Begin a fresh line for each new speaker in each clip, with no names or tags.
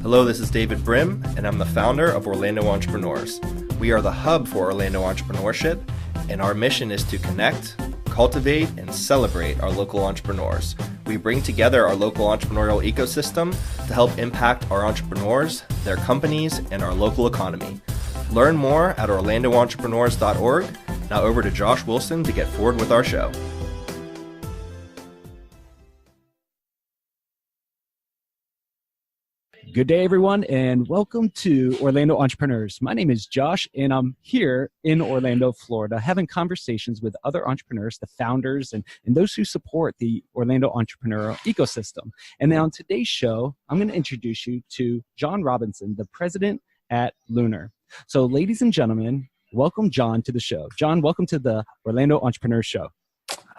Hello, this is David Brim, and I'm the founder of Orlando Entrepreneurs. We are the hub for Orlando entrepreneurship, and our mission is to connect, cultivate, and celebrate our local entrepreneurs. We bring together our local entrepreneurial ecosystem to help impact our entrepreneurs, their companies, and our local economy. Learn more at orlandoentrepreneurs.org. Now over to Josh Wilson to get forward with our show.
Good day, everyone, and welcome to Orlando Entrepreneurs. My name is Josh, and I'm here in Orlando, Florida, having conversations with other entrepreneurs, the founders, and those who support the Orlando entrepreneurial ecosystem. And now on today's show, I'm going to introduce you to Jon Robinson, the president at Lunar. So, ladies and gentlemen, welcome Jon to the show. Jon, welcome to the Orlando Entrepreneurs Show.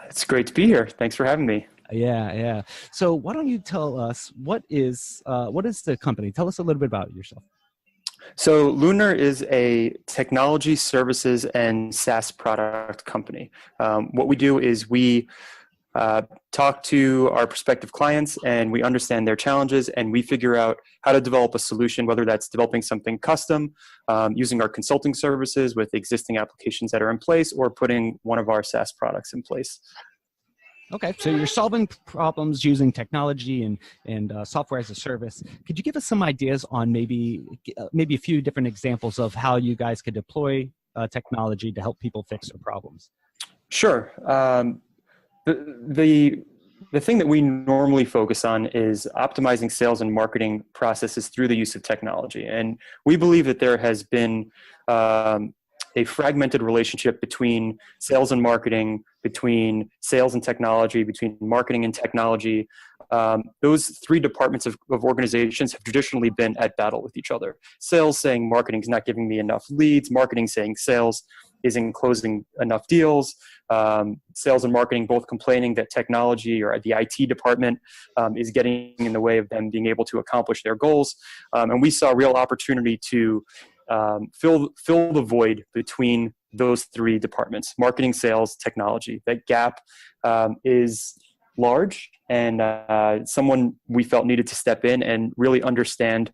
It's great to be here. Thanks for having me.
Yeah. So why don't you tell us what is the company? Tell us a little bit about yourself.
So Lunar is a technology services and SaaS product company. What we do is we talk to our prospective clients and we understand their challenges and we figure out how to develop a solution, whether that's developing something custom, using our consulting services with existing applications that are in place, or putting one of our SaaS products in place.
Okay, so you're solving problems using technology and software as a service. Could you give us some ideas on maybe a few different examples of how you guys could deploy technology to help people fix their problems?
Sure. The thing that we normally focus on is optimizing sales and marketing processes through the use of technology. And we believe that there has been a fragmented relationship between sales and marketing, between sales and technology, between marketing and technology. Those three departments of organizations have traditionally been at battle with each other. Sales saying marketing is not giving me enough leads, marketing saying sales isn't closing enough deals, sales and marketing both complaining that technology or the IT department is getting in the way of them being able to accomplish their goals. And we saw a real opportunity to fill the void between those three departments: marketing, sales, technology. That gap is large, and someone we felt needed to step in and really understand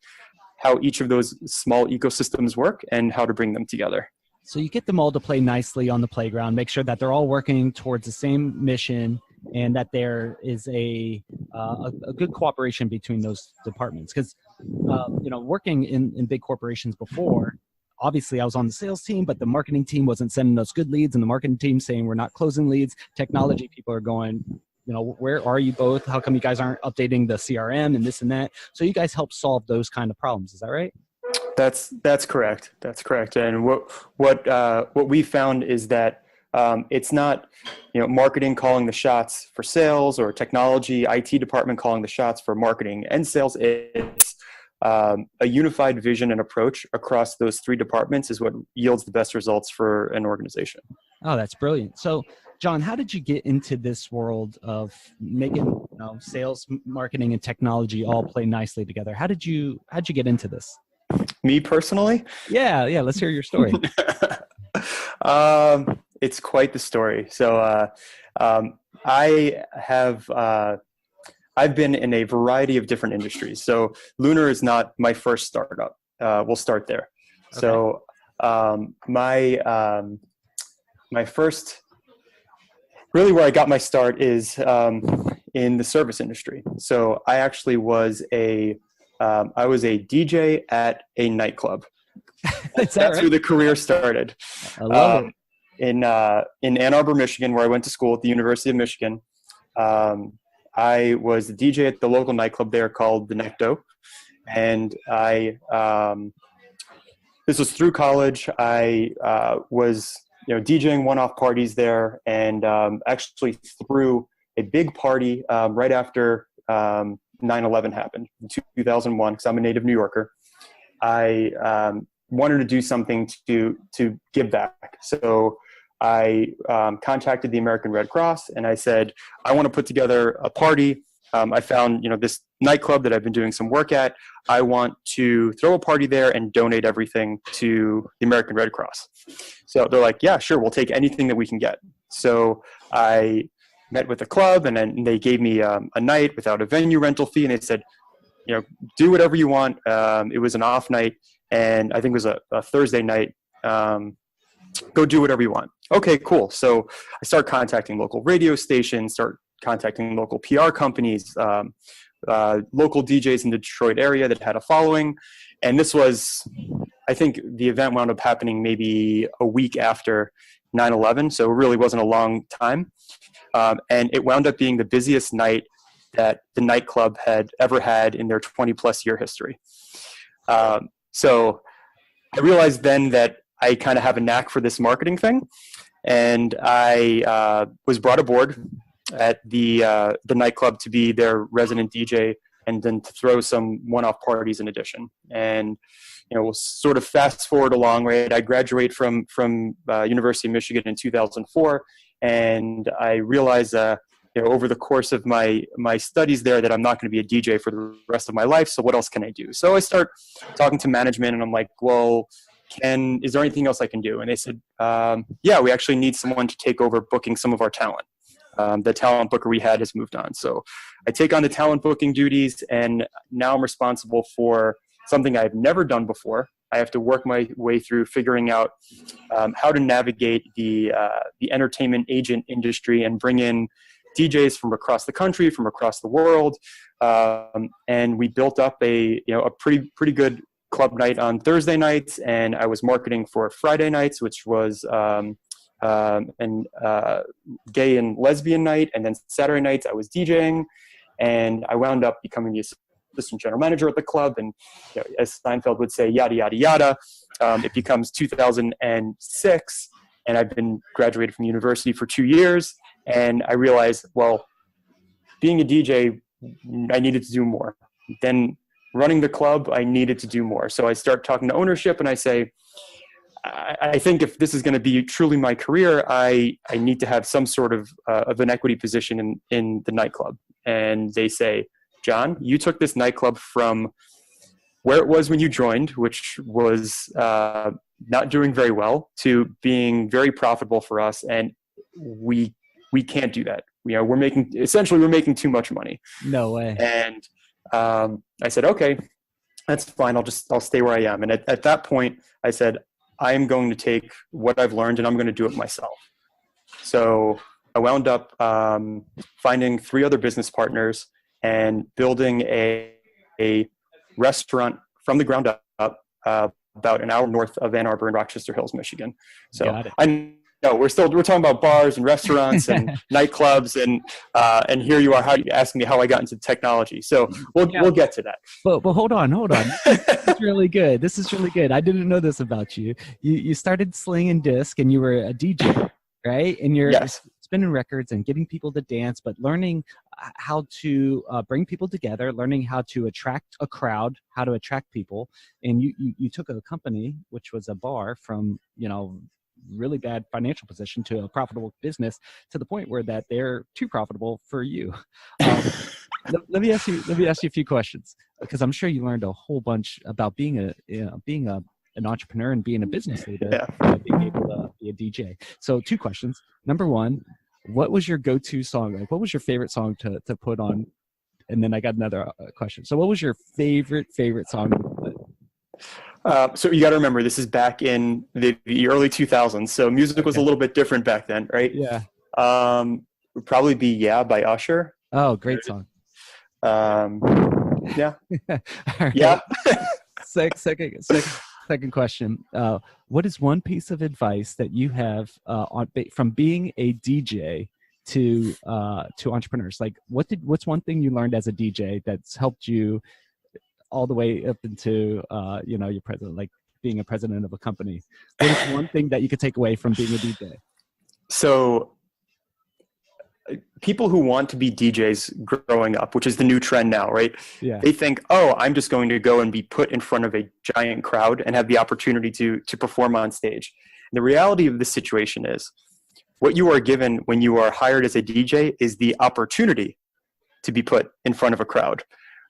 how each of those small ecosystems work and how to bring them together.
So you get them all to play nicely on the playground, make sure that they're all working towards the same mission, and that there is a good cooperation between those departments. Because working in big corporations before, obviously I was on the sales team, but the marketing team wasn't sending us good leads, and the marketing team saying we're not closing leads. Technology people are going, where are you both? How come you guys aren't updating the CRM and this and that? So you guys help solve those kind of problems. Is that right?
That's correct. That's correct. And what we found is that it's not, marketing calling the shots for sales, or technology, IT department calling the shots for marketing and sales. It's a unified vision and approach across those three departments is what yields the best results for an organization.
Oh, that's brilliant. So, Jon, how did you get into this world of making sales, marketing, and technology all play nicely together? How'd you get into this?
Me personally?
Yeah. Let's hear your story.
It's quite the story. So I've been in a variety of different industries. So Lunar is not my first startup. We'll start there. Okay. So my first, really where I got my start is in the service industry. So I actually was I was a DJ at a nightclub. That's right? Where the career started.
I love it.
In Ann Arbor, Michigan, where I went to school at the University of Michigan. I was the DJ at the local nightclub there called the Knack. And this was through college. I was DJing one-off parties there, and actually threw a big party right after 9/11 happened in 2001, because I'm a native New Yorker. I wanted to do something to give back. So I contacted the American Red Cross and I said, I want to put together a party. I found, this nightclub that I've been doing some work at. I want to throw a party there and donate everything to the American Red Cross. So they're like, yeah, sure. We'll take anything that we can get. So I met with the club, and then they gave me a night without a venue rental fee. And they said, do whatever you want. It was an off night, and I think it was a Thursday night. Go do whatever you want. Okay, cool. So I start contacting local radio stations, start contacting local PR companies, local DJs in the Detroit area that had a following. And this was, I think the event wound up happening maybe a week after 9/11. So it really wasn't a long time. And it wound up being the busiest night that the nightclub had ever had in their 20 plus year history. So I realized then that I kind of have a knack for this marketing thing. And I was brought aboard at the nightclub to be their resident DJ, and then to throw some one-off parties in addition. And we'll sort of fast forward along, right? I graduate from University of Michigan in 2004, and I realized over the course of my studies there that I'm not going to be a DJ for the rest of my life. So what else can I do? So I start talking to management, and I'm like, well, is there anything else I can do? And they said, yeah, we actually need someone to take over booking some of our talent. The talent booker we had has moved on. So I take on the talent booking duties, and now I'm responsible for something I've never done before. I have to work my way through figuring out how to navigate the entertainment agent industry and bring in DJs from across the country, from across the world. And we built up a pretty good club night on Thursday nights, and I was marketing for Friday nights, which was gay and lesbian night, and then Saturday nights I was DJing, and I wound up becoming the assistant general manager at the club. And as Seinfeld would say, yada yada yada. It becomes 2006, and I've been graduated from university for 2 years, and I realized, well, being a DJ, I needed to do more. Then running the club, I needed to do more. So I start talking to ownership, and I say, I think if this is going to be truly my career, I need to have some sort of an equity position in the nightclub. And they say, John, you took this nightclub from where it was when you joined, which was not doing very well, to being very profitable for us, and we can't do that. We're making too much money.
No way.
And I said, okay, that's fine. I'll stay where I am. And at that point, I said, I am going to take what I've learned, and I'm going to do it myself. So I wound up finding 3 other business partners and building a restaurant from the ground up about an hour north of Ann Arbor in Rochester Hills, Michigan. So I know we're talking about bars and restaurants and nightclubs, and here you are asking me how I got into technology. So we'll get to that.
But hold on. This is really good. I didn't know this about you. You started slinging disc, and you were a DJ, right? And you're spinning records and getting people to dance, but learning how to bring people together, learning how to attract a crowd, how to attract people. And you took a company, which was a bar, from really bad financial position to a profitable business, to the point where that they're too profitable for you. Let me ask you a few questions, because I'm sure you learned a whole bunch about being an entrepreneur and being a business leader, being able to be a DJ. So 2 questions. Number 1, what was your go-to song? Like, what was your favorite song to put on? And then I got another question. So what was your favorite song?
So you got to remember, this is back in the early 2000s. So music was a little bit different back then, right?
Yeah.
Would probably be "Yeah" by Usher.
Oh, great song.
Yeah.
Right.
Yeah.
Second question. What is one piece of advice that you have from being a DJ to entrepreneurs? Like, what's one thing you learned as a DJ that's helped you all the way up into your president, like being a president of a company? What is one thing that you could take away from being a DJ?
So people who want to be DJs growing up, which is the new trend now, right?
Yeah.
They think, oh, I'm just going to go and be put in front of a giant crowd and have the opportunity to perform on stage. And the reality of this situation is, what you are given when you are hired as a DJ is the opportunity to be put in front of a crowd.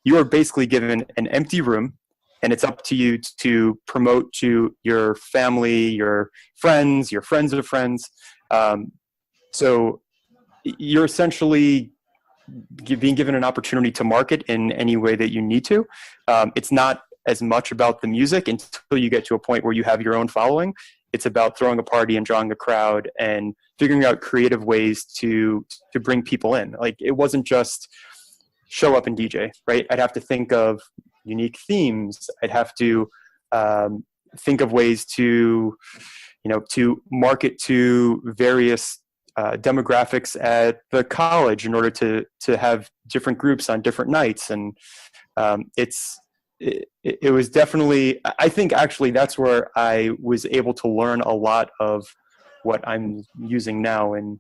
You are basically given an empty room, and it's up to you to promote to your family, your friends of friends. So you're essentially being given an opportunity to market in any way that you need to. It's not as much about the music until you get to a point where you have your own following. It's about throwing a party and drawing a crowd and figuring out creative ways to bring people in. Like, it wasn't just show up and DJ, right? I'd have to think of unique themes. I'd have to think of ways to market to various demographics at the college in order to have different groups on different nights. And it was definitely, I think actually that's where I was able to learn a lot of what I'm using now in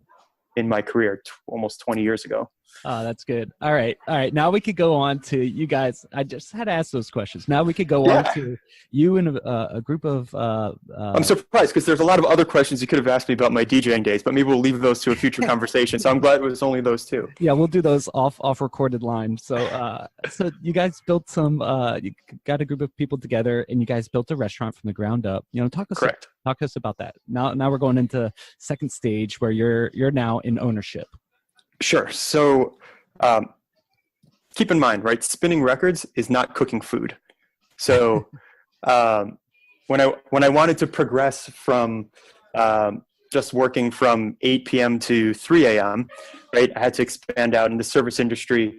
my career almost 20 years ago.
Oh, that's good. All right. Now we could go on to you guys. I just had to ask those questions. Now we could go on to you and a group of.
I'm surprised because there's a lot of other questions you could have asked me about my DJing days, but maybe we'll leave those to a future conversation. So I'm glad it was only those two.
Yeah, we'll do those off recorded line. So so you guys built some. You got a group of people together, and you guys built a restaurant from the ground up. Talk to us about that. Now we're going into second stage where you're now in ownership.
Sure. So keep in mind, right, spinning records is not cooking food. So when I wanted to progress from just working from 8 p.m. to 3 a.m., right, I had to expand out. In the service industry,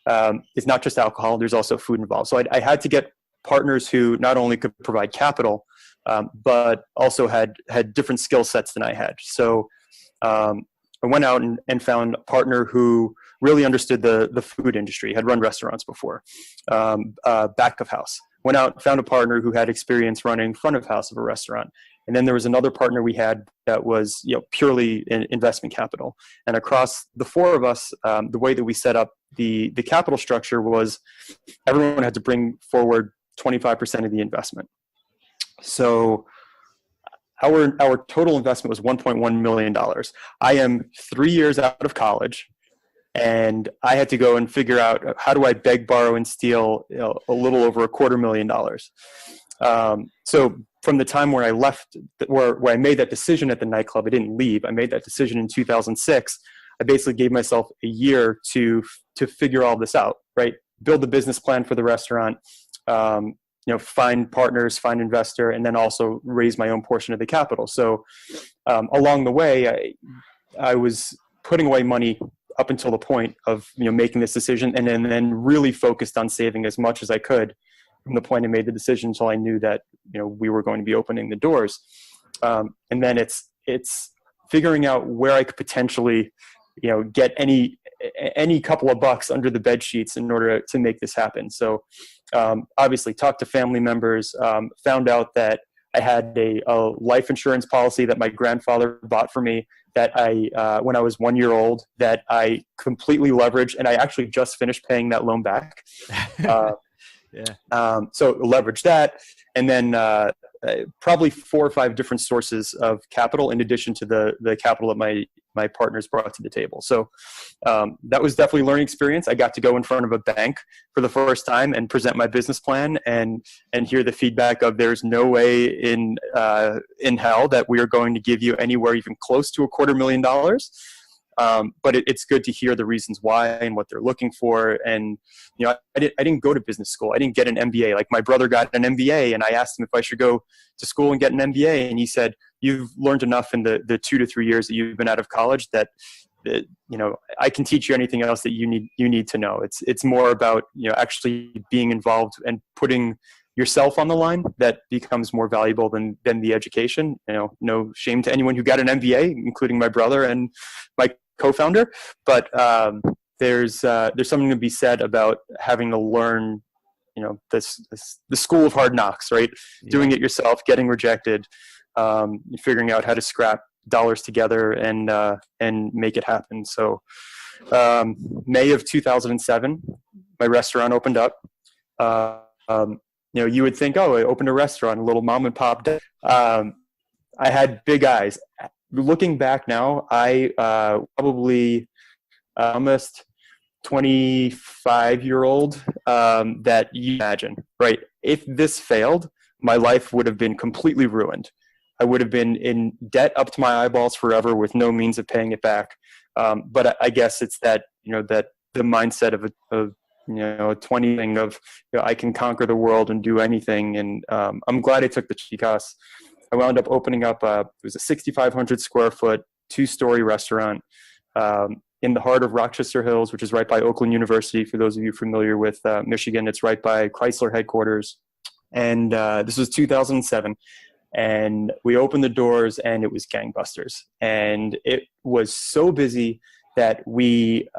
it's not just alcohol. There's also food involved. So I had to get partners who not only could provide capital, but also had different skill sets than I had. So I went out and found a partner who really understood the food industry, had run restaurants before, back of house. Went out, found a partner who had experience running front of house of a restaurant. And then there was another partner we had that was purely in investment capital. And across the four of us, the way that we set up the capital structure was everyone had to bring forward 25% of the investment. So our total investment was $1.1 million. I am 3 years out of college, and I had to go and figure out how do I beg, borrow, and steal a little over $250,000. So from the time where I left, where I made that decision at the nightclub, I didn't leave. I made that decision in 2006. I basically gave myself a year to figure all this out, right? Build the business plan for the restaurant, find partners, find investor, and then also raise my own portion of the capital. So along the way, I was putting away money up until the point of making this decision, and then really focused on saving as much as I could from the point I made the decision until I knew that we were going to be opening the doors. And then it's figuring out where I could potentially get any couple of bucks under the bed sheets in order to make this happen. So obviously talked to family members, found out that I had a life insurance policy that my grandfather bought for me that when I was 1 year old, that I completely leveraged, and I actually just finished paying that loan back. So leverage that, and then probably 4 or 5 different sources of capital in addition to the capital that my partners brought to the table. So that was definitely a learning experience. I got to go in front of a bank for the first time and present my business plan and hear the feedback of there's no way in hell that we are going to give you anywhere even close to $250,000. But it's good to hear the reasons why and what they're looking for. And, I didn't go to business school. I didn't get an MBA. Like, my brother got an MBA, and I asked him if I should go to school and get an MBA. And he said, you've learned enough in the 2 to 3 years that you've been out of college that I can teach you anything else that you need to know. It's more about, actually being involved and putting yourself on the line that becomes more valuable than the education. No shame to anyone who got an MBA, including my brother and my co-founder, but there's something to be said about having to learn, the school of hard knocks, right? Yeah. Doing it yourself, getting rejected, figuring out how to scrap dollars together and make it happen. So May of 2007, my restaurant opened up. You would think, I opened a restaurant, a little mom and pop. I had big eyes. Looking back now, I probably almost 25-year-old that you imagine, right? If this failed, my life would have been completely ruined. I would have been in debt up to my eyeballs forever with no means of paying it back. But I guess it's that the mindset of a 20 thing of, I can conquer the world and do anything. And I'm glad I took the because I wound up opening up it was a 6,500 square foot 2-story restaurant in the heart of Rochester Hills, which is right by Oakland University. For those of you familiar with Michigan, it's right by Chrysler headquarters. And this was 2007. And we opened the doors and it was gangbusters. And it was so busy that we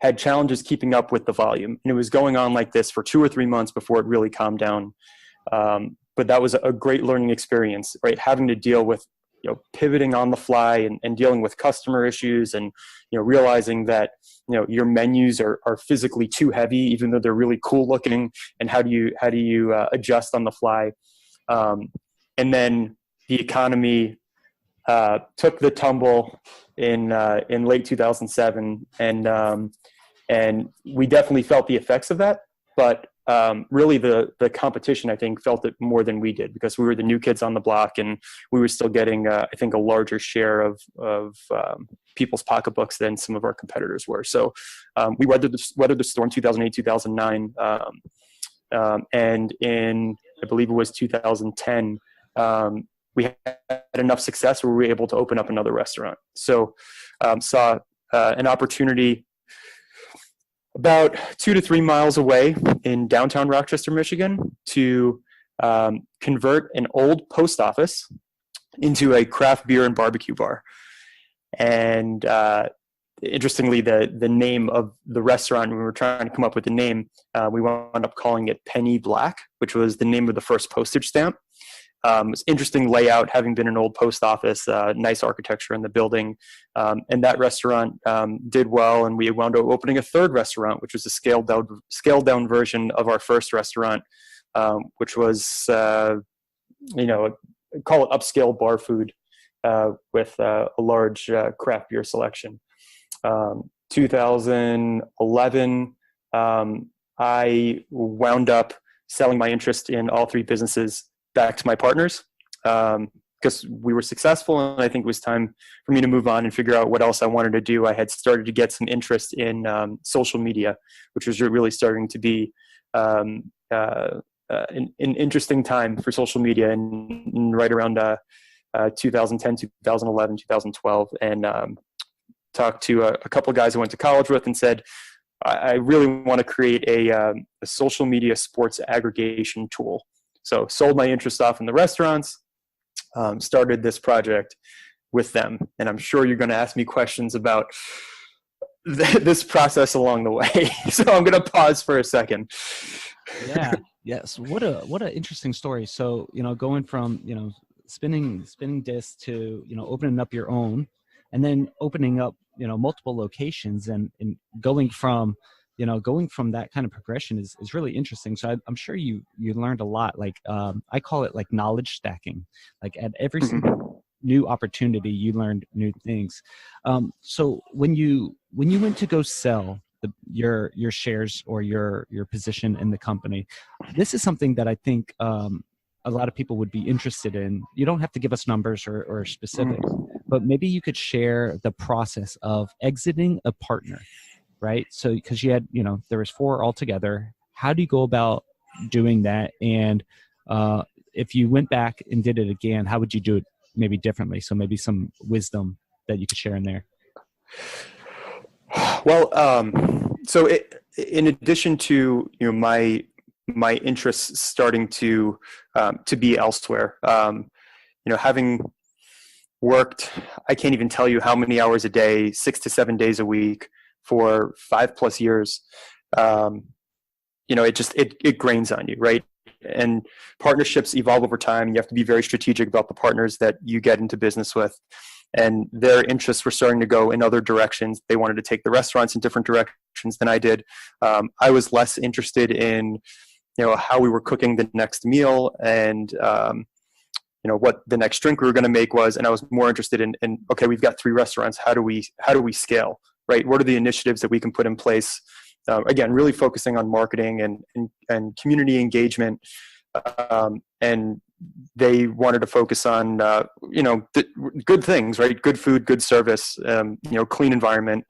had challenges keeping up with the volume. And it was going on like this for 2 or 3 months before it really calmed down. But that was a great learning experience, right? Having to deal with, pivoting on the fly and dealing with customer issues and, realizing that, your menus are physically too heavy, even though they're really cool looking. And how do you adjust on the fly? And then the economy took the tumble in late 2007, and we definitely felt the effects of that. But really, the competition, I think, felt it more than we did, because we were the new kids on the block, and we were still getting, I think, a larger share of people's pocketbooks than some of our competitors were. So we weathered the storm 2008, 2009, and in, I believe it was 2010. We had enough success where we were able to open up another restaurant. So saw an opportunity about 2 to 3 miles away in downtown Rochester, Michigan, to convert an old post office into a craft beer and barbecue bar. And interestingly, the name of the restaurant, when we were trying to come up with the name, we wound up calling it Penny Black, which was the name of the first postage stamp. It was interesting layout, having been an old post office, nice architecture in the building. And that restaurant did well, and we wound up opening a third restaurant, which was a scaled down version of our first restaurant, which was, call it upscale bar food with a large craft beer selection. 2011, I wound up selling my interest in all 3 businesses back to my partners, because we were successful, and I think it was time for me to move on and figure out what else I wanted to do. I had started to get some interest in social media, which was really starting to be an interesting time for social media, and right around 2010, 2011, 2012, and talked to a couple of guys I went to college with and said, I really want to create a social media sports aggregation tool. So sold my interest off in the restaurants, started this project with them. And I'm sure you're going to ask me questions about this process along the way. So I'm going to pause for a second.
Yeah. Yes. What an interesting story. So, going from, spinning discs to, opening up your own, and then opening up, multiple locations, and going from that kind of progression is really interesting. So I'm sure you learned a lot. Like, I call it like knowledge stacking. Like at every single new opportunity, you learned new things. So when you went to go sell your shares or your position in the company, this is something that I think a lot of people would be interested in. You don't have to give us numbers or specifics, but maybe you could share the process of exiting a partner. Right. So, because you had, there was 4 altogether. How do you go about doing that? And if you went back and did it again, how would you do it maybe differently? So maybe some wisdom that you could share in there.
Well, so in addition to, my interests starting to be elsewhere, having worked, I can't even tell you how many hours a day, 6 to 7 days a week, for 5+ years, it grains on you, right? And partnerships evolve over time. You have to be very strategic about the partners that you get into business with. And their interests were starting to go in other directions. They wanted to take the restaurants in different directions than I did. I was less interested in, how we were cooking the next meal and, what the next drink we were going to make was. And I was more interested in, okay, we've got 3 restaurants. How do we scale? Right? What are the initiatives that we can put in place? Again, really focusing on marketing and community engagement, and they wanted to focus on, good things, right? Good food, good service, clean environment.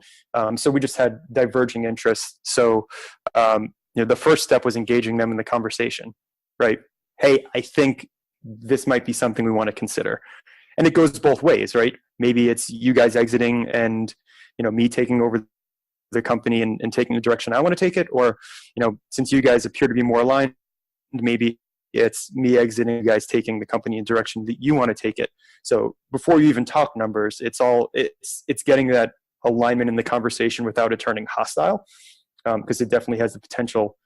So we just had diverging interests. So, the first step was engaging them in the conversation, right? Hey, I think this might be something we want to consider. And it goes both ways, right? Maybe it's you guys exiting and, me taking over the company and taking the direction I want to take it. Or, since you guys appear to be more aligned, maybe it's me exiting, you guys taking the company in direction that you want to take it. So before you even talk numbers, it's getting that alignment in the conversation without it turning hostile, because it definitely has the potential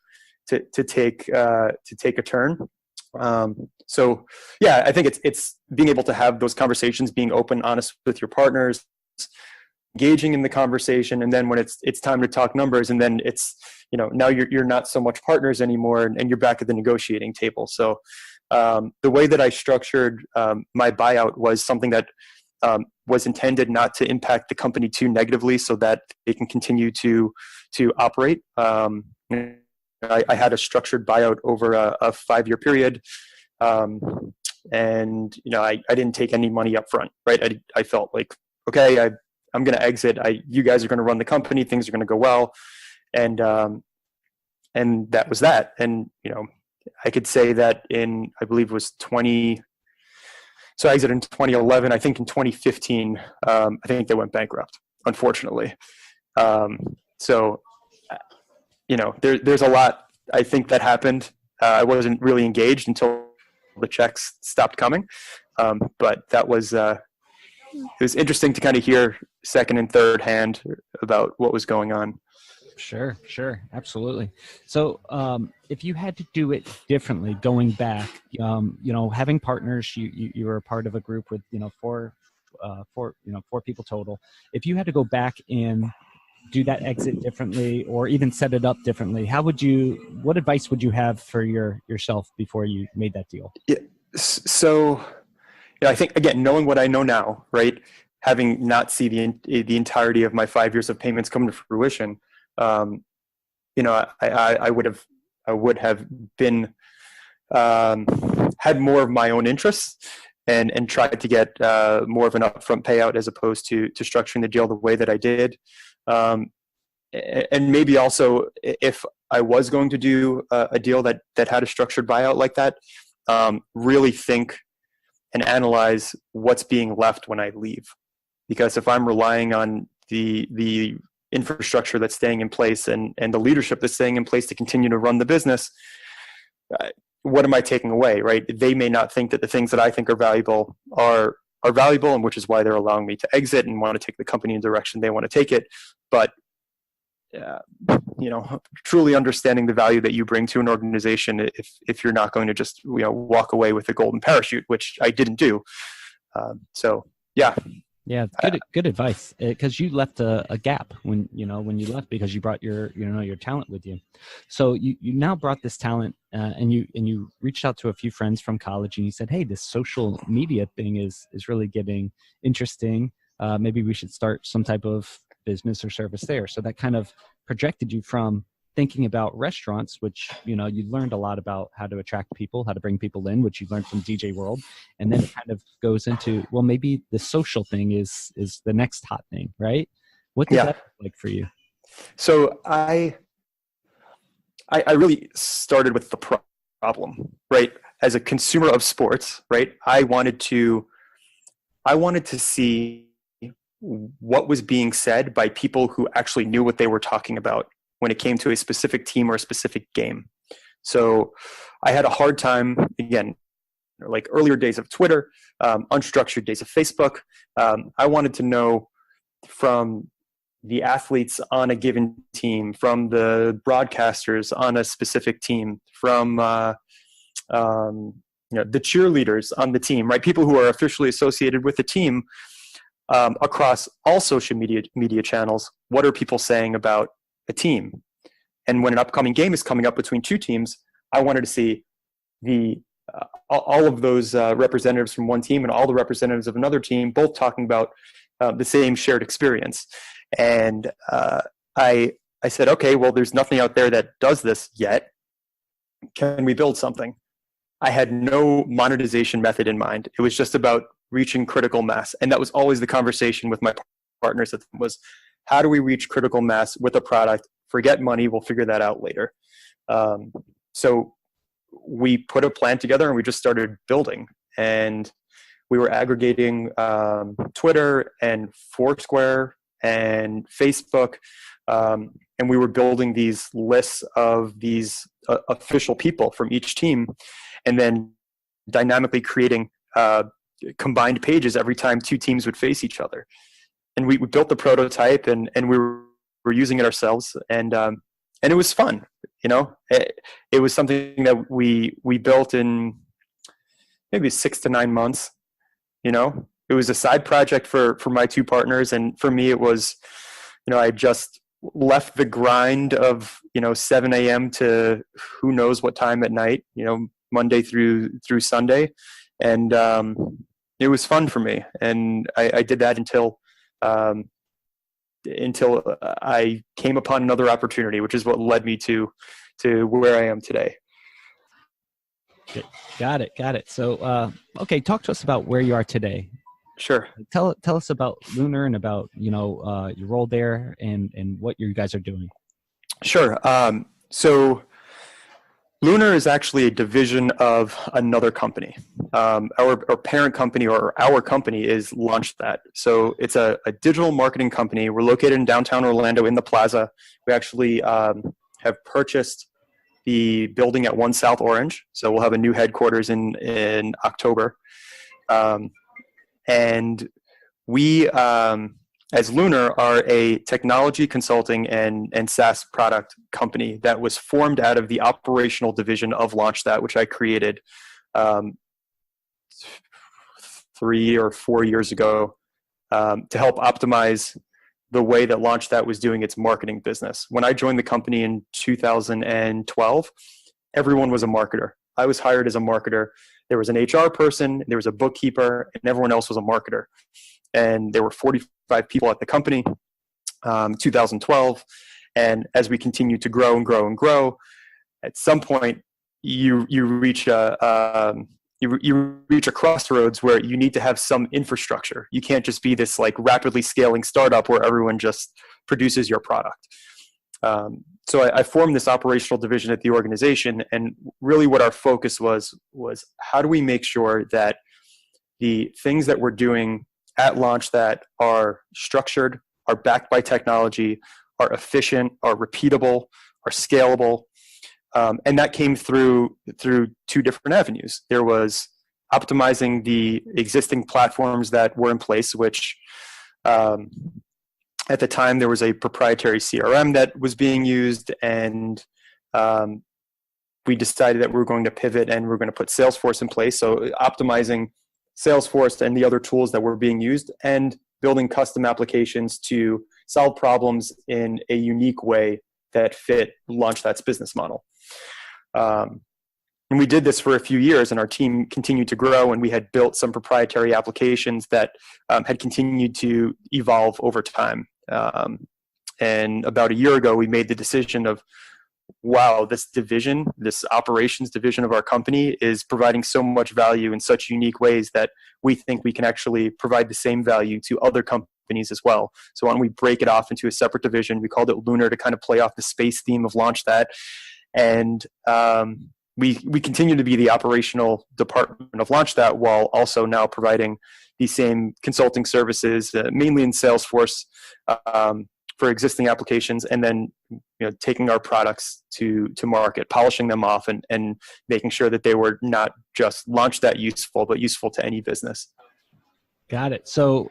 to take a turn. So yeah, I think it's being able to have those conversations, being open, honest with your partners, engaging in the conversation, and then when it's time to talk numbers, and then it's now you're not so much partners anymore, and you're back at the negotiating table. So the way that I structured my buyout was something that was intended not to impact the company too negatively, so that they can continue to operate. I had a structured buyout over a 5-year period, and I didn't take any money up front, right? I felt like, okay, I'm going to exit. You guys are going to run the company. Things are going to go well. And that was that. And, I could say that I believe it was so I exited in 2011. I think in 2015, I think they went bankrupt, unfortunately. So, there's a lot, I think, that happened. I wasn't really engaged until the checks stopped coming. But that was, it was interesting to kind of hear second and third hand about what was going on.
Sure. Absolutely. So if you had to do it differently going back, having partners, you were a part of a group with, four people total. If you had to go back and do that exit differently, or even set it up differently, what advice would you have for yourself before you made that deal?
Yeah. So, I think, again, knowing what I know now, right, having not seen the entirety of my 5 years of payments come to fruition, I would have been had more of my own interests and tried to get more of an upfront payout as opposed to structuring the deal the way that I did. And maybe also, if I was going to do a deal that had a structured buyout like that, really think and analyze what's being left when I leave. Because if I'm relying on the infrastructure that's staying in place and the leadership that's staying in place to continue to run the business, what am I taking away, right? They may not think that the things that I think are valuable are valuable, and which is why they're allowing me to exit and want to take the company in the direction they want to take it. But truly understanding the value that you bring to an organization, if you're not going to just walk away with a golden parachute, which I didn't do. So yeah.
Yeah, good advice, because you left a gap when you left, because you brought your talent with you. So you now brought this talent, and you reached out to a few friends from college, and you said, hey, this social media thing is really getting interesting. Maybe we should start some type of business or service there. So that kind of projected you from thinking about restaurants, which, you learned a lot about how to attract people, how to bring people in, which you learned from DJ World. And then it kind of goes into, well, maybe the social thing is the next hot thing, right? What did that look like for you?
So I really started with the problem, right? As a consumer of sports, right? I wanted to see what was being said by people who actually knew what they were talking about when it came to a specific team or a specific game. So I had a hard time, again, like earlier days of Twitter, unstructured days of Facebook. I wanted to know from the athletes on a given team, from the broadcasters on a specific team, from the cheerleaders on the team, right? People who are officially associated with the team, across all social media channels. What are people saying about a team? And when an upcoming game is coming up between two teams, I wanted to see all of those representatives from one team and all the representatives of another team both talking about the same shared experience. And I said, okay, well, there's nothing out there that does this yet. Can we build something? I had no monetization method in mind. It was just about reaching critical mass. And that was always the conversation with my partners, that was, how do we reach critical mass with a product? Forget money, we'll figure that out later. So we put a plan together and we just started building. And we were aggregating Twitter and Foursquare and Facebook. And we were building these lists of these official people from each team, and then dynamically creating combined pages every time two teams would face each other. And we built the prototype, and we were using it ourselves, and it was fun. It was something that we built in maybe 6 to 9 months. It was a side project for my two partners, and for me it was, I just left the grind of 7 a.m. to who knows what time at night, Monday through Sunday, and it was fun for me, and I did that until I came upon another opportunity, which is what led me to where I am today.
Got it. So, okay, talk to us about where you are today.
Sure.
Tell us about Lunar and about your role there and what you guys are doing.
Sure. So Lunar is actually a division of another company. Our parent company, or our company, is LaunchThat. So it's a digital marketing company. We're located in downtown Orlando in the Plaza. We actually have purchased the building at 1 South Orange. So we'll have a new headquarters in October. And we, as Lunar, are a technology consulting and SaaS product company that was formed out of the operational division of LaunchThat, which I created 3 or 4 years ago to help optimize the way that LaunchThat was doing its marketing business. When I joined the company in 2012, everyone was a marketer. I was hired as a marketer. There was an HR person, there was a bookkeeper, and everyone else was a marketer. And there were 45 people at the company, 2012. And as we continue to grow and grow and grow, at some point you reach a crossroads where you need to have some infrastructure. You can't just be this like rapidly scaling startup where everyone just produces your product. So I formed this operational division at the organization, and really what our focus was how do we make sure that the things that we're doing at LaunchThat are structured, are backed by technology, are efficient, are repeatable, are scalable. And that came through 2 different avenues. There was optimizing the existing platforms that were in place, which at the time there was a proprietary CRM that was being used, and we decided that we were going to pivot and we're going to put Salesforce in place. So optimizing Salesforce and the other tools that were being used, and building custom applications to solve problems in a unique way that fit LaunchThat's business model. And we did this for a few years, and our team continued to grow, and we had built some proprietary applications that had continued to evolve over time. And about a year ago, we made the decision of, wow, this division, this operations division of our company is providing so much value in such unique ways that we think we can actually provide the same value to other companies as well. So why don't we break it off into a separate division? We called it Lunar to kind of play off the space theme of LaunchThat. And we continue to be the operational department of LaunchThat, while also now providing the same consulting services, mainly in Salesforce, for existing applications, and then taking our products to market, polishing them off, and making sure that they were not just LaunchThat useful, but useful to any business.
Got it. So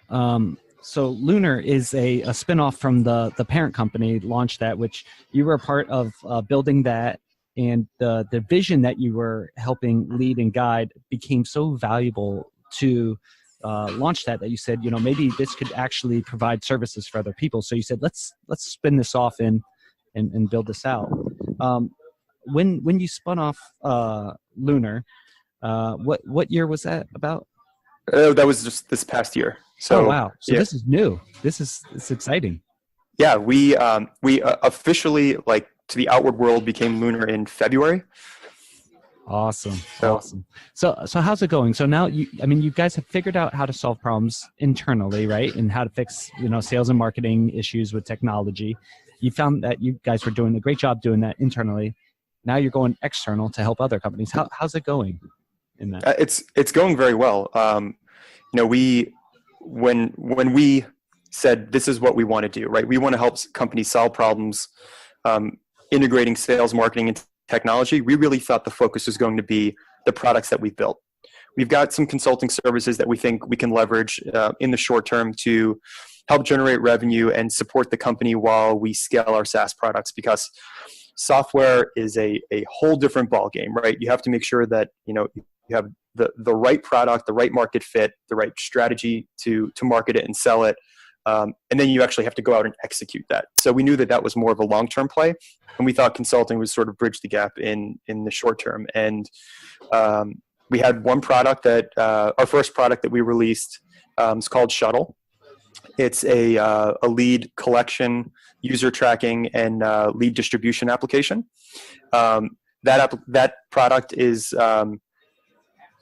so Lunar is a spinoff from the parent company, LaunchThat, which you were a part of building that, and the vision that you were helping lead and guide became so valuable to LaunchThat that you said, maybe this could actually provide services for other people. So you said, let's spin this off and build this out. When you spun off Lunar, what year was that about?
That was just this past year. So,
oh, wow. So
yeah.
This is new. It's exciting.
Yeah, we officially, like, to the outward world became Lunar in February.
Awesome.
So,
Awesome. So how's it going? So now you guys have figured out how to solve problems internally, right? And how to fix, sales and marketing issues with technology. You found that you guys were doing a great job doing that internally. Now you're going external to help other companies. How's it going in that?
It's going very well. When we said this is what we want to do, right? We want to help companies solve problems, integrating sales, marketing, and technology. We really thought the focus was going to be the products that we've built. We've got some consulting services that we think we can leverage in the short term to help generate revenue and support the company while we scale our SaaS products, because software is a whole different ballgame, right? You have to make sure that you have the right product, the right market fit, the right strategy to market it and sell it. And then you actually have to go out and execute that. So we knew that was more of a long-term play, and we thought consulting would sort of bridge the gap in the short term. And we had one product that our first product that we released is called Shuttle. It's a lead collection, user tracking, and lead distribution application. That product is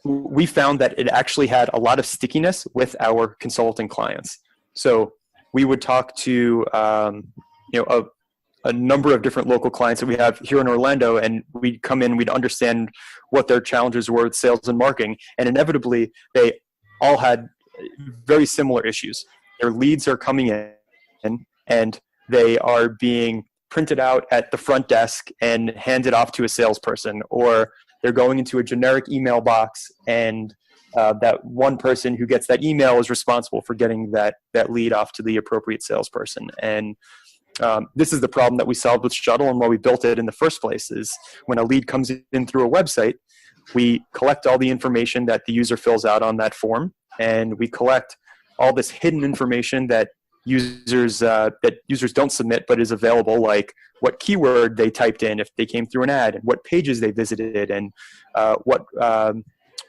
we found that it actually had a lot of stickiness with our consulting clients. So we would talk to a number of different local clients that we have here in Orlando, and we'd come in, we'd understand what their challenges were with sales and marketing, and inevitably they all had very similar issues. Their leads are coming in and they are being printed out at the front desk and handed off to a salesperson, or they're going into a generic email box, and that one person who gets that email is responsible for getting that lead off to the appropriate salesperson. And this is the problem that we solved with Shuttle, and why we built it in the first place is when a lead comes in through a website, we collect all the information that the user fills out on that form, and we collect all this hidden information that users don't submit but is available, like what keyword they typed in if they came through an ad, and what pages they visited, and what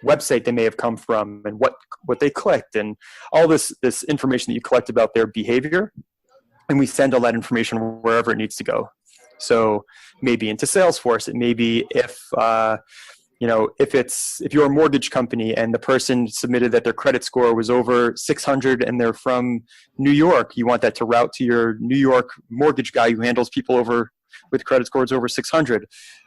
website they may have come from, and what they clicked, and all this information that you collect about their behavior. And we send all that information wherever it needs to go. So maybe into Salesforce, it may be if you're a mortgage company and the person submitted that their credit score was over 600 and they're from New York, you want that to route to your New York mortgage guy who handles people with credit scores over 600.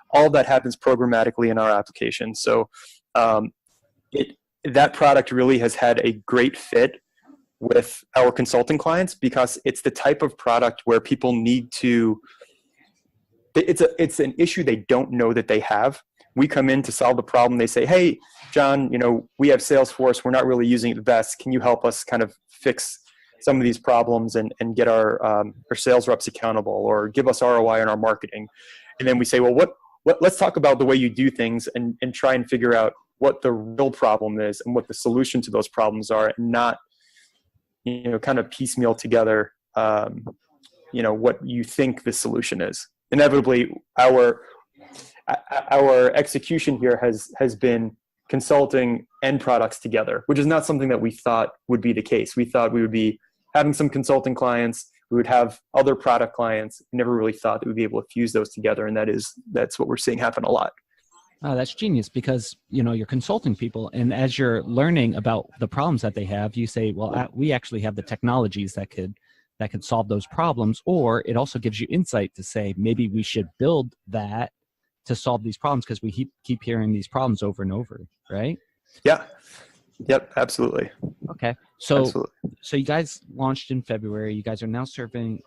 All that happens programmatically in our application. So that product really has had a great fit with our consulting clients, because it's the type of product where people need to, it's an issue they don't know that they have. We come in to solve the problem. They say, hey, John, we have Salesforce. We're not really using it the best. Can you help us kind of fix some of these problems and get our sales reps accountable, or give us ROI on our marketing? And then we say, well, let's talk about the way you do things and try and figure out what the real problem is and what the solution to those problems are, and not kind of piecemeal together, what you think the solution is. Inevitably, our execution here has been consulting and products together, which is not something that we thought would be the case. We thought we would be having some consulting clients, we would have other product clients. We never really thought that we'd be able to fuse those together, and that's what we're seeing happen a lot.
Oh, that's genius, because you're consulting people, and as you're learning about the problems that they have, you say, well, we actually have the technologies that could solve those problems. Or it also gives you insight to say, maybe we should build that to solve these problems, because we keep hearing these problems over and over, right?
Yeah. Yep, absolutely.
Okay. So
Absolutely.
So you guys launched in February. You guys are now serving,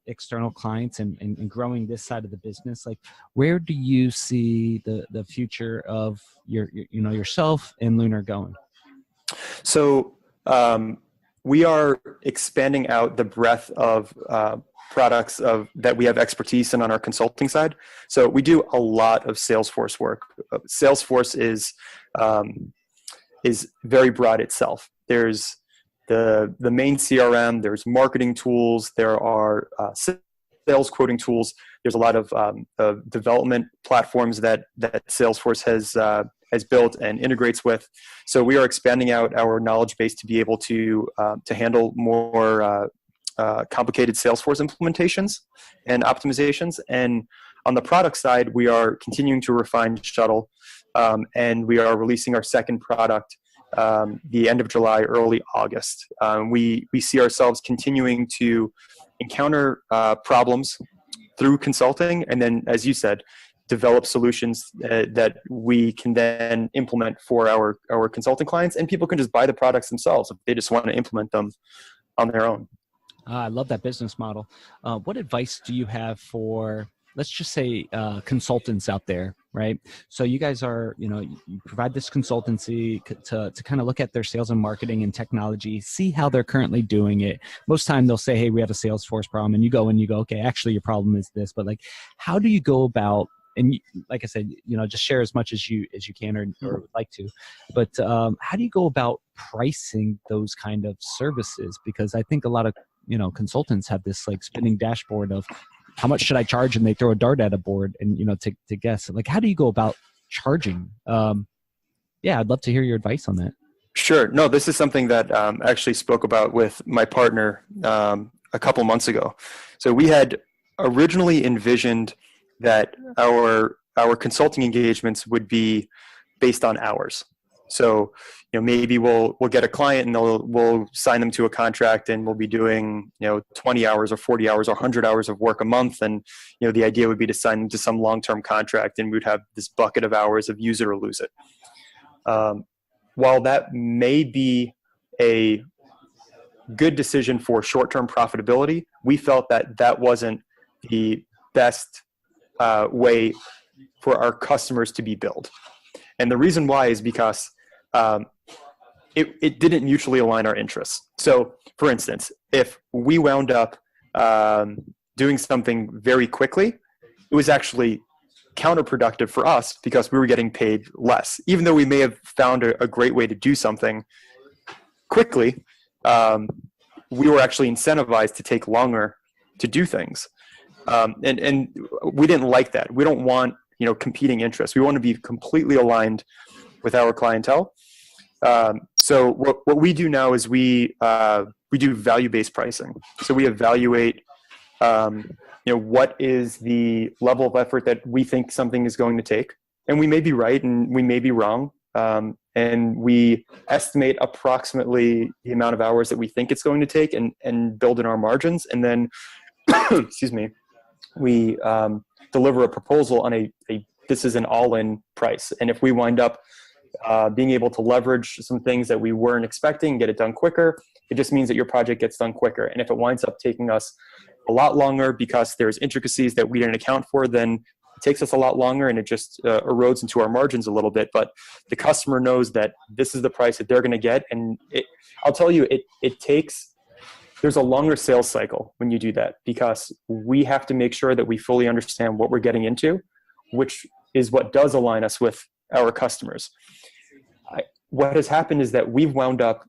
external clients and growing this side of the business. Like, where do you see the future of yourself and Lunar going?
So we are expanding out the breadth of products that we have expertise in on our consulting side. So we do a lot of Salesforce work. Salesforce is very broad itself. There's the main CRM, there's marketing tools, there are sales quoting tools. There's a lot of development platforms that Salesforce has built and integrates with. So we are expanding out our knowledge base to be able to handle more complicated Salesforce implementations and optimizations. And On the product side, we are continuing to refine Shuttle, and we are releasing our second product the end of July, early August. We see ourselves continuing to encounter problems through consulting, and then, as you said, develop solutions that we can then implement for our consulting clients, and people can just buy the products themselves if they just want to implement them on their own.
I love that business model. What advice do you have for, let's just say, consultants out there, right? So you guys are, you provide this consultancy to kind of look at their sales and marketing and technology, see how they're currently doing it. Most time they'll say, hey, we have a Salesforce problem, and you go, okay, actually your problem is this. But like, how do you go about, and like I said, just share as much as you can or would like to, but how do you go about pricing those kind of services? Because I think a lot of, consultants have this like spinning dashboard of how much should I charge? And they throw a dart at a board and, to guess. Like, how do you go about charging? I'd love to hear your advice on that.
Sure. No, this is something that I actually spoke about with my partner a couple months ago. So we had originally envisioned that our consulting engagements would be based on hours. So, maybe we'll get a client and we'll sign them to a contract, and we'll be doing, 20 hours or 40 hours or 100 hours of work a month. And, the idea would be to sign them to some long-term contract, and we'd have this bucket of hours of use it or lose it. While that may be a good decision for short-term profitability, we felt that wasn't the best way for our customers to be billed. And the reason why is because it didn't mutually align our interests. So, for instance, if we wound up doing something very quickly, it was actually counterproductive for us because we were getting paid less. Even though we may have found a great way to do something quickly, we were actually incentivized to take longer to do things. And we didn't like that. We don't want, competing interests. We want to be completely aligned with our clientele. So what we do now is we do value-based pricing. So we evaluate, what is the level of effort that we think something is going to take. And we may be right and we may be wrong. And we estimate approximately the amount of hours that we think it's going to take and build in our margins. And then, excuse me, we deliver a proposal on this is an all-in price. And if we wind up being able to leverage some things that we weren't expecting, get it done quicker, it just means that your project gets done quicker. And if it winds up taking us a lot longer because there's intricacies that we didn't account for, then it takes us a lot longer and it just erodes into our margins a little bit. But the customer knows that this is the price that they're going to get. And I'll tell you, there's a longer sales cycle when you do that, because we have to make sure that we fully understand what we're getting into, which is what does align us with our customers. What has happened is that we've wound up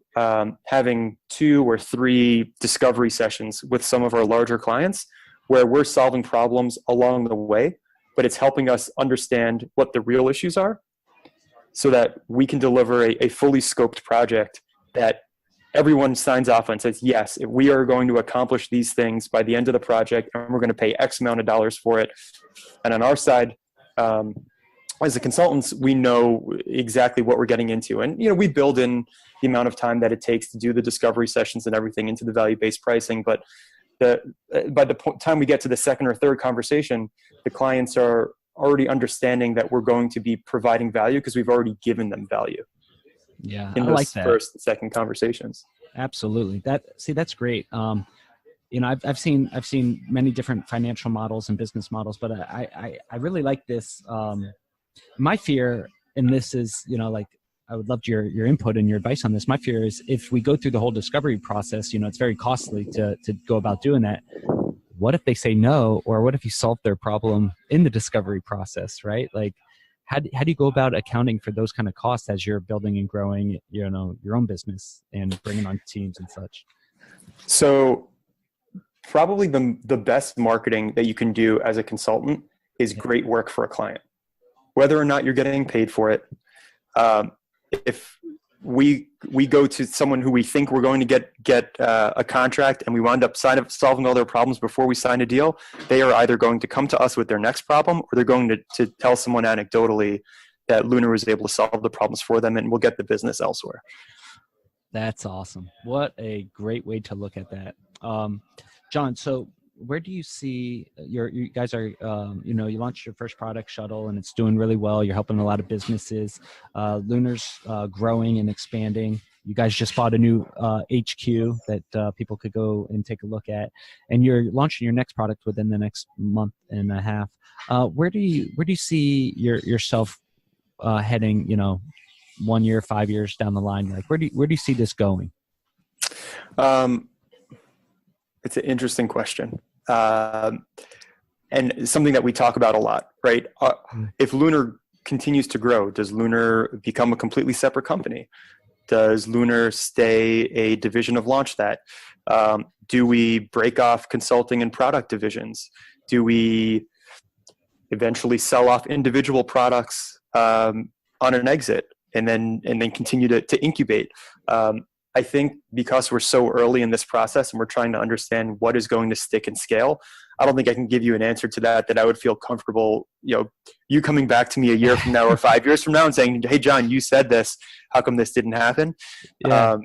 having 2 or 3 discovery sessions with some of our larger clients where we're solving problems along the way, but it's helping us understand what the real issues are so that we can deliver a fully scoped project that everyone signs off on and says, yes, if we are going to accomplish these things by the end of the project, and we're going to pay X amount of dollars for it. And on our side, as the consultants, we know exactly what we're getting into. And, we build in the amount of time that it takes to do the discovery sessions and everything into the value-based pricing. But by the time we get to the second or third conversation, the clients are already understanding that we're going to be providing value because we've already given them value.
Yeah,
in
I
those
like that.
first and second conversations.
Absolutely. That's great. I've seen many different financial models and business models, but I really like this. My fear in this is, I would love your input and your advice on this. My fear is if we go through the whole discovery process, it's very costly to go about doing that. What if they say no, or what if you solve their problem in the discovery process, right? Like, how do you go about accounting for those kind of costs as you're building and growing, your own business and bringing on teams and such?
So probably the best marketing that you can do as a consultant is great work for a client, whether or not you're getting paid for it. If we go to someone who we think we're going to get a contract, and we wind up solving all their problems before we sign a deal, they are either going to come to us with their next problem, or they're going to tell someone anecdotally that Lunar was able to solve the problems for them, and we'll get the business elsewhere.
That's awesome. What a great way to look at that. Jon, so where do you see you guys are, you launched your first product, Shuttle, and it's doing really well. You're helping a lot of businesses. Lunar's growing and expanding. You guys just bought a new HQ that people could go and take a look at, and you're launching your next product within the next month and a half. Where do you see yourself heading, 1 year, 5 years down the line? Like, where do you see this going?
It's an interesting question. And something that we talk about a lot, right? If Lunar continues to grow, does Lunar become a completely separate company? Does Lunar stay a division of LaunchThat? Do we break off consulting and product divisions? Do we eventually sell off individual products on an exit and then continue to incubate? I think because we're so early in this process and we're trying to understand what is going to stick and scale, I don't think I can give you an answer to that I would feel comfortable, you coming back to me a year from now or 5 years from now and saying, hey, Jon, you said this, how come this didn't happen? Yeah.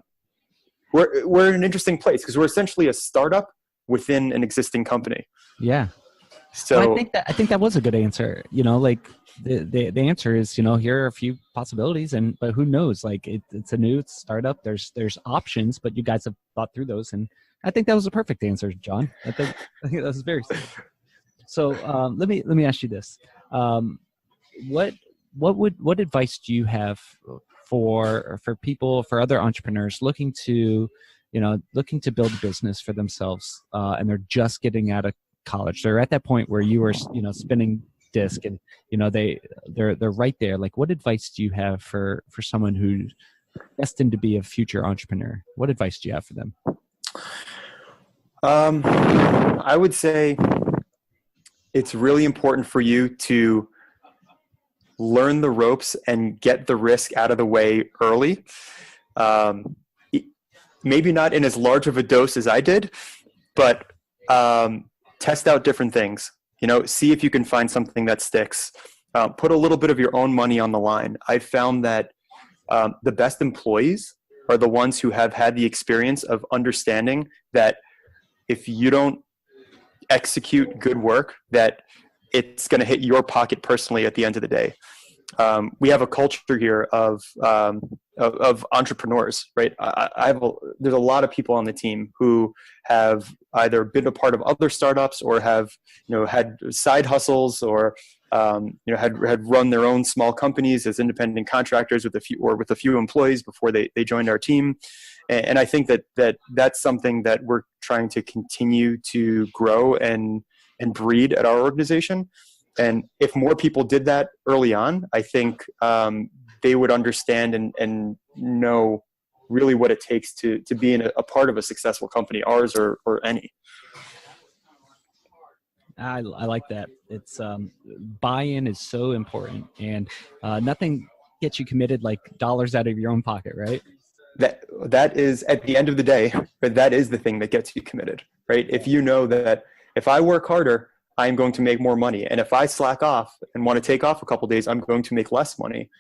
We're in an interesting place because we're essentially a startup within an existing company.
Yeah.
So
well, I think that was a good answer. The answer is, here are a few possibilities, but who knows? Like it's a new startup. There's options, but you guys have thought through those, and I think that was a perfect answer, Jon. I think that was very simple. So let me ask you this: what advice do you have for people, for other entrepreneurs looking to build a business for themselves, and they're just getting out of college? They're at that point where you were, spinning disc, and they're right there. Like, what advice do you have for someone who's destined to be a future entrepreneur? What advice do you have for them?
I would say it's really important for you to learn the ropes and get the risk out of the way early. Maybe not in as large of a dose as I did, but test out different things. See if you can find something that sticks. Put a little bit of your own money on the line. I've found that the best employees are the ones who have had the experience of understanding that if you don't execute good work, that it's going to hit your pocket personally at the end of the day. We have a culture here of entrepreneurs, right? There's a lot of people on the team who have either been a part of other startups or have, had side hustles or, had run their own small companies as independent contractors with a few employees before they joined our team. And I think that's something that we're trying to continue to grow and breed at our organization. And if more people did that early on, I think they would understand and know really what it takes to be a part of a successful company, ours or any.
I like that. It's buy-in is so important, and nothing gets you committed like dollars out of your own pocket, right?
That is, at the end of the day, that is the thing that gets you committed, right? If you know that if I work harder, I'm going to make more money. And if I slack off and want to take off a couple of days, I'm going to make less money.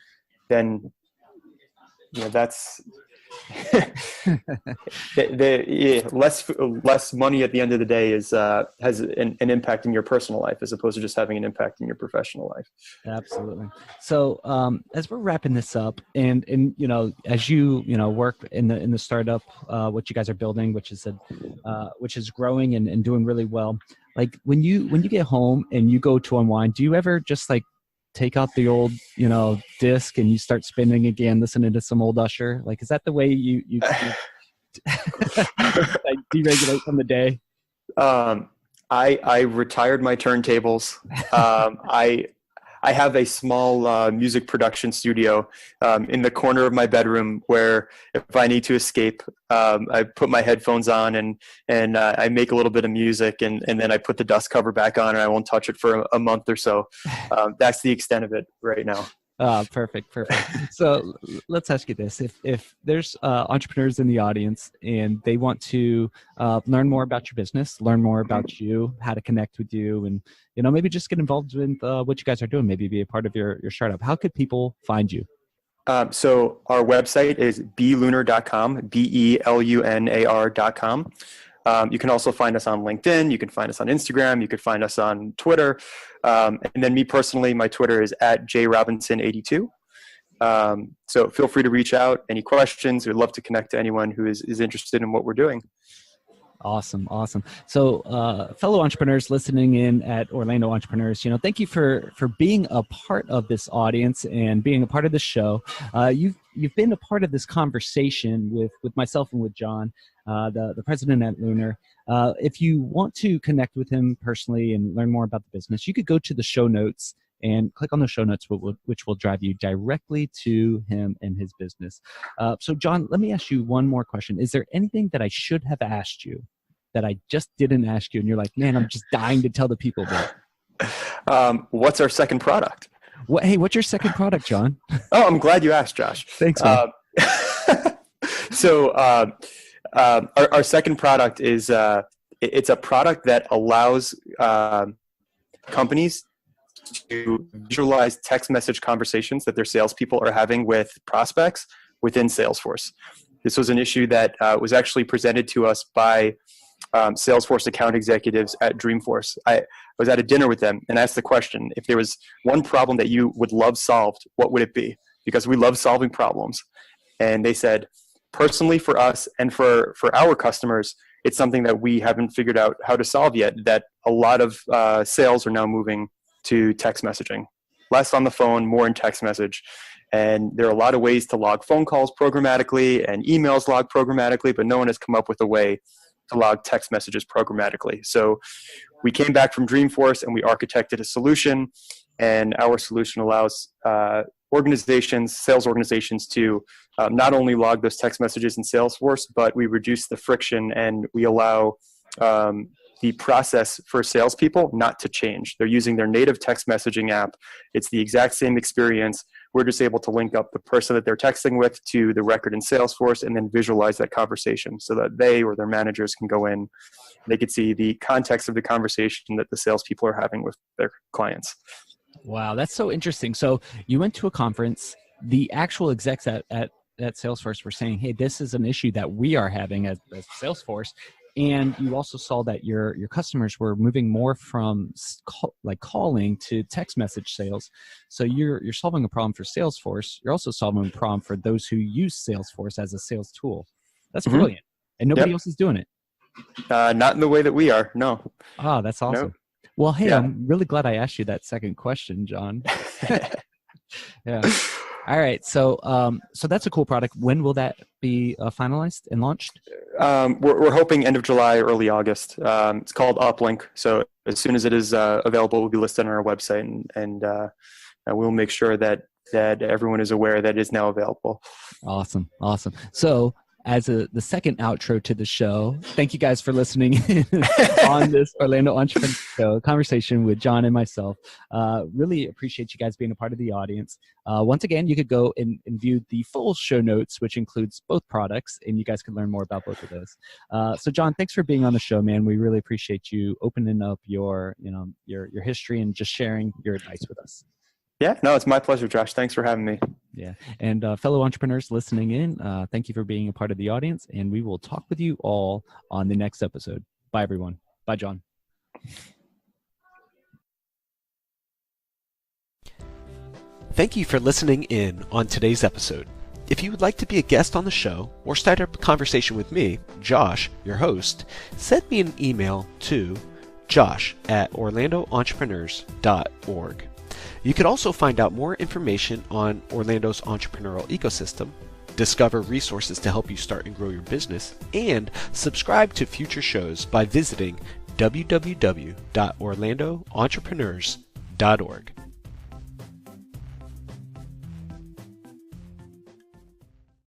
Then, that's less money at the end of the day has an impact in your personal life as opposed to just having an impact in your professional life. Absolutely.
So as we're wrapping this up, and as you work in the startup, what you guys are building, which is growing and doing really well. Like when you get home and you go to unwind, do you ever just like take out the old, disc and you start spinning again, listening to some old Usher? Like, is that the way you like deregulate from the day?
I retired my turntables. I have a small music production studio in the corner of my bedroom where if I need to escape, I put my headphones on and I make a little bit of music and then I put the dust cover back on and I won't touch it for a month or so. That's the extent of it right now.
Perfect. So let's ask you this: if there's entrepreneurs in the audience and they want to learn more about your business, learn more about you, how to connect with you, and maybe just get involved in what you guys are doing, maybe be a part of your startup, how could people find you?
So our website is belunar.com, belunar.com. You can also find us on LinkedIn. You can find us on Instagram. You can find us on Twitter. And then me personally, my Twitter is at jrobinson82. So feel free to reach out. Any questions? We'd love to connect to anyone who is interested in what we're doing.
Awesome. So, fellow entrepreneurs listening in at Orlando Entrepreneurs, thank you for being a part of this audience and being a part of the show. You've been a part of this conversation with myself and with Jon, the president at Lunar. If you want to connect with him personally and learn more about the business, you could go to the show notes and click on the show notes, which will drive you directly to him and his business. So, Jon, let me ask you one more question. Is there anything that I should have asked you that I just didn't ask you, and you're like, man, I'm just dying to tell the people about?
What's our second product?
What's your second product, Jon?
Oh, I'm glad you asked, Josh.
Thanks, man.
So our second product is it's a product that allows companies to visualize text message conversations that their salespeople are having with prospects within Salesforce. This was an issue that was actually presented to us by Salesforce account executives at Dreamforce. I was at a dinner with them and asked the question, if there was one problem that you would love solved, what would it be? Because we love solving problems. And they said, personally for us and for our customers, it's something that we haven't figured out how to solve yet, that a lot of sales are now moving to text messaging. Less on the phone, more in text message. And there are a lot of ways to log phone calls programmatically and emails logged programmatically, but no one has come up with a way to log text messages programmatically. So we came back from Dreamforce and we architected a solution, and our solution allows sales organizations to not only log those text messages in Salesforce, but we reduce the friction and we allow the process for salespeople not to change. They're using their native text messaging app. It's the exact same experience. We're just able to link up the person that they're texting with to the record in Salesforce and then visualize that conversation so that they or their managers can go in. They could see the context of the conversation that the salespeople are having with their clients.
Wow, that's so interesting. So you went to a conference. The actual execs at Salesforce were saying, hey, this is an issue that we are having as Salesforce. And you also saw that your customers were moving more from calling to text message sales. So you're solving a problem for Salesforce. You're also solving a problem for those who use Salesforce as a sales tool. That's brilliant. And nobody else is doing it.
Not in the way that we are. No.
Oh, that's awesome. Nope. Well, hey, I'm really glad I asked you that second question, Jon. Yeah. All right. So that's a cool product. When will that be finalized and launched?
We're hoping end of July, early August. It's called Uplink. So as soon as it is available, we'll be listed on our website, and we'll make sure that everyone is aware that it is now available.
Awesome. So as the second outro to the show, thank you guys for listening on this Orlando Entrepreneur Show conversation with Jon and myself. Really appreciate you guys being a part of the audience. Once again, you could go and view the full show notes, which includes both products, and you guys can learn more about both of those. So Jon, thanks for being on the show, man. We really appreciate you opening up your history and just sharing your advice with us.
Yeah, no, it's my pleasure, Josh. Thanks for having me.
Yeah. And fellow entrepreneurs listening in, thank you for being a part of the audience, and we will talk with you all on the next episode. Bye, everyone. Bye, Jon.
Thank you for listening in on today's episode. If you would like to be a guest on the show or start up a conversation with me, Josh, your host, send me an email to josh@orlandoentrepreneurs.org. You can also find out more information on Orlando's entrepreneurial ecosystem, discover resources to help you start and grow your business, and subscribe to future shows by visiting www.orlandoentrepreneurs.org.